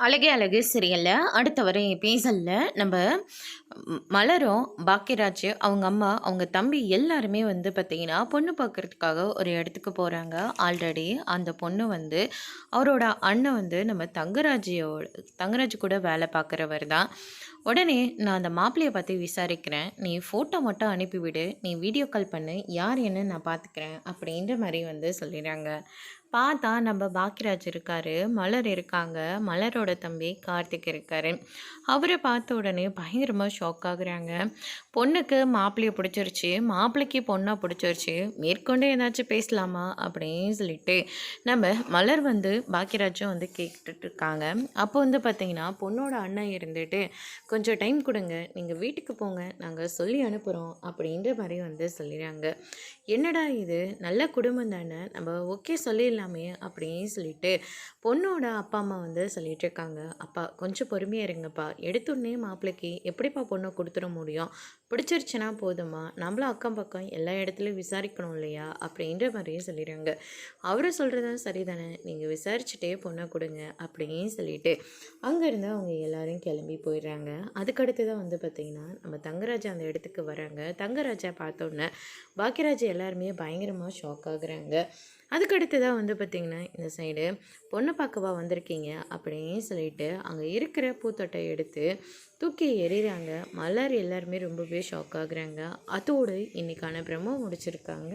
அழகே அழகு சீரியல்ல அடுத்த வர எபிசோட்ல நம்ம மலரும் பாக்கியராஜ் அவங்க அம்மா அவங்க தம்பி எல்லாருமே வந்து பார்த்தீங்கன்னா பொண்ணு பார்க்கறதுக்காக ஒரு இடத்துக்கு போகிறாங்க. ஆல்ரெடி அந்த பொண்ணு வந்து அவரோட அண்ணன் வந்து நம்ம தங்கராஜ் கூட வேலை பார்க்குறவர் தான். உடனே நான் அந்த மாப்பிள்ளையை பற்றி விசாரிக்கிறேன், நீ ஃபோட்டோ மட்டும் அனுப்பிவிடு, நீ வீடியோ கால் பண்ணு, யார் என்ன நான் பார்த்துக்கிறேன் அப்படின்ற மாதிரி வந்து சொல்லிடுறாங்க. பார்த்தா நம்ம பாக்கியராஜ் இருக்காரு, மலர் இருக்காங்க, மலரோட தம்பி கார்த்திக் இருக்காரு. அவரை பார்த்த உடனே பயங்கரமாக ஷாக் ஆகுறாங்க. பொண்ணுக்கு மாப்பிள்ளையை பிடிச்சிருச்சு, மாப்பிள்ளைக்கு பொண்ணை பிடிச்சிருச்சு, மேற்கொண்டு ஏதாச்சும் பேசலாமா அப்படின்னு சொல்லிட்டு நம்ம மலர் வந்து பாக்கியராஜும் வந்து கேட்டுட்டு இருக்காங்க. அப்போ வந்து பார்த்திங்கன்னா பொண்ணோட அண்ணன் இருந்துட்டு, கொஞ்சம் டைம் கொடுங்க, நீங்கள் வீட்டுக்கு போங்க, நாங்கள் சொல்லி அனுப்புகிறோம் அப்படின்ற மாதிரி வந்து சொல்லிடுறாங்க. என்னடா இது நல்ல குடும்பம் தானே, நம்ம ஓகே சொல்லிடலாமே அப்படின்னு சொல்லிட்டு பொண்ணோட அப்பா அம்மா வந்து சொல்லிட்டு இருக்காங்க. அப்பா கொஞ்சம் பொறுமையாக இருங்கப்பா, எடுத்துடனே மாப்பிள்ளைக்கு எப்படிப்பா பொண்ணை கொடுத்துட முடியும், பிடிச்சிருச்சுன்னா போதுமா, நம்மளும் அக்கம் பக்கம் எல்லா இடத்துலையும் விசாரிக்கணும் இல்லையா அப்படின்ற மாதிரியே சொல்லிடுறாங்க. அவரை சொல்கிறதும் சரிதானே, நீங்கள் விசாரிச்சுட்டே பொண்ணை கொடுங்க அப்படின்னு சொல்லிட்டு அங்கேருந்து அவங்க எல்லாரும் கிளம்பி போயிடுறாங்க. அதுக்கடுத்து தான் வந்து பார்த்திங்கன்னா நம்ம தங்கராஜா அந்த இடத்துக்கு வராங்க. தங்கராஜா பார்த்தோன்னே பாக்கியராஜ் எல்லாருமே பயங்கரமாக ஷாக் ஆகுறாங்க. அதுக்கடுத்து தான் வந்து பார்த்திங்கன்னா இந்த சைடு பொண்ணு பார்க்கவா வந்திருக்கீங்க அப்படின்னு சொல்லிட்டு அங்கே இருக்கிற பூத்தொட்டை எடுத்து தூக்கி எறிகிறாங்க. மலர் எல்லாருமே ரொம்பவே ஷாக் ஆகுறாங்க. அதோடு இன்றைக்கான பிரம்ம முடிச்சிருக்காங்க.